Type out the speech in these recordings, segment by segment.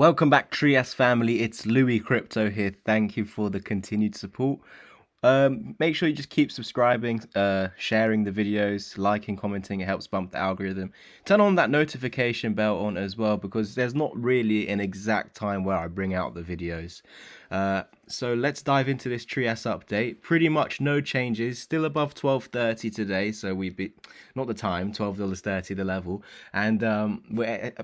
Welcome back, Trias family. It's Louis Crypto here. Thank you for the continued support. Make sure you just keep subscribing, sharing the videos, liking, commenting. It helps bump the algorithm. Turn on that notification bell on as well, because there's not really an exact time where I bring out the videos. So let's dive into this Trias update. Pretty much no changes, still above 12.30 today. So we beat, not the time, $12.30 the level. And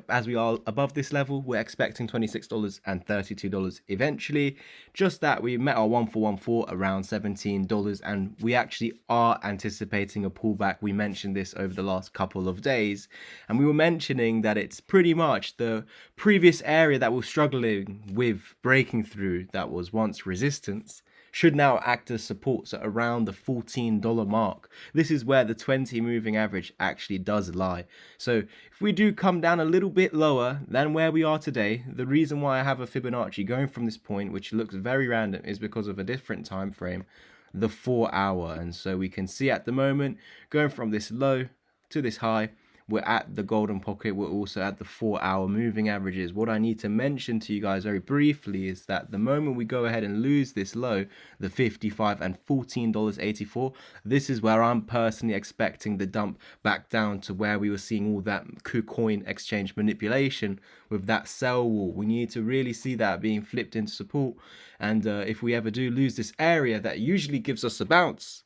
as we are above this level, we're expecting $26 and $32 eventually. Just that we met our 1-for-1 around $17, and we actually are anticipating a pullback. We mentioned this over the last couple of days, and we were mentioning that it's pretty much the previous area that we're struggling with breaking through, that was once resistance, should now act as support, so around the $14 mark. This is where the 20 moving average actually does lie. So if we do come down a little bit lower than where we are today, the reason why I have a Fibonacci going from this point, which looks very random, is because of a different time frame, the 4-hour. And so we can see at the moment, going from this low to this high, we're at the golden pocket. We're also at the 4-hour moving averages. What I need to mention to you guys very briefly is that the moment we go ahead and lose this low, the 55 and $14.84, this is where I'm personally expecting the dump back down to where we were seeing all that Kucoin exchange manipulation with that sell wall. We need to really see that being flipped into support. And if we ever do lose this area, that usually gives us a bounce.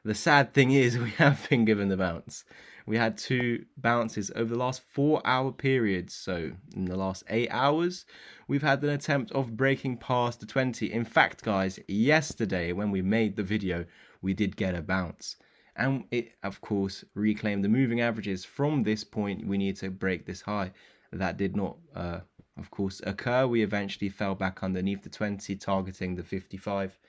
The sad thing is we have been given the bounce. We had 2 bounces over the last 4-hour periods. So in the last 8 hours, we've had an attempt of breaking past the 20. In fact, guys, yesterday when we made the video, we did get a bounce. And it, of course, reclaimed the moving averages. From this point, we need to break this high. That did not, of course, occur. We eventually fell back underneath the 20, targeting the 55.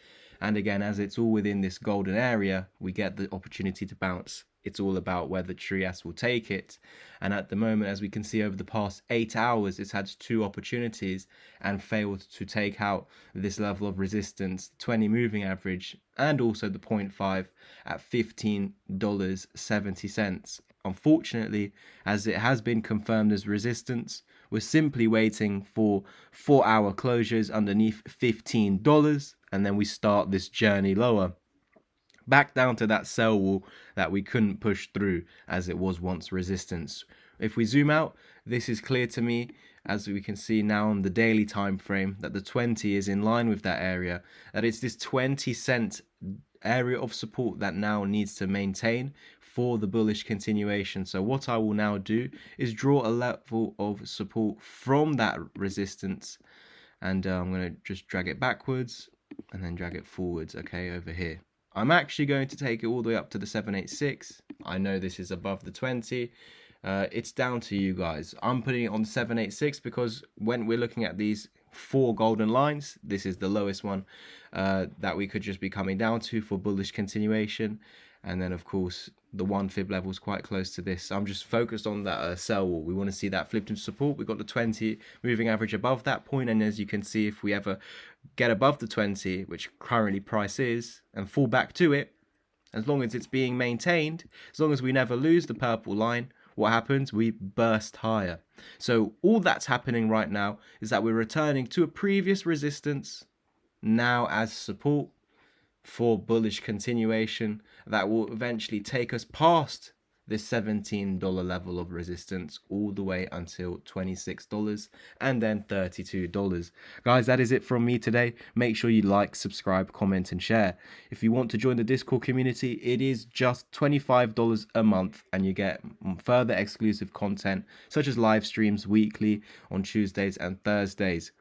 And again, as it's all within this golden area, we get the opportunity to bounce. It's all about whether Trias will take it. And at the moment, as we can see over the past 8 hours, it's had 2 opportunities and failed to take out this level of resistance, 20 moving average, and also the 0.5 at $15.70. Unfortunately, as it has been confirmed as resistance, we're simply waiting for 4-hour closures underneath $15, and then we start this journey lower, back down to that sell wall that we couldn't push through as it was once resistance. If we zoom out, this is clear to me, as we can see now on the daily time frame, that the 20 is in line with that area, that it's this 20-cent area of support that now needs to maintain for the bullish continuation. So what I will now do is draw a level of support from that resistance, and I'm going to just drag it backwards and then drag it forwards, okay, over here. I'm actually going to take it all the way up to the 786. I know this is above the 20. It's down to you guys. I'm putting it on 786 because when we're looking at these 4 golden lines, this is the lowest one that we could just be coming down to for bullish continuation. And then, of course, the 1 fib level is quite close to this. I'm just focused on that sell wall. We want to see that flipped into support. We've got the 20 moving average above that point. And as you can see, if we ever get above the 20, which currently price is, and fall back to it, as long as it's being maintained, as long as we never lose the purple line, what happens? We burst higher. So all that's happening right now is that we're returning to a previous resistance now as support for bullish continuation that will eventually take us past this $17 level of resistance all the way until $26 and then $32. Guys, that is it from me today. Make sure you like, subscribe, comment, and share. If you want to join the Discord community, it is just $25 a month, and you get further exclusive content such as live streams weekly on Tuesdays and Thursdays.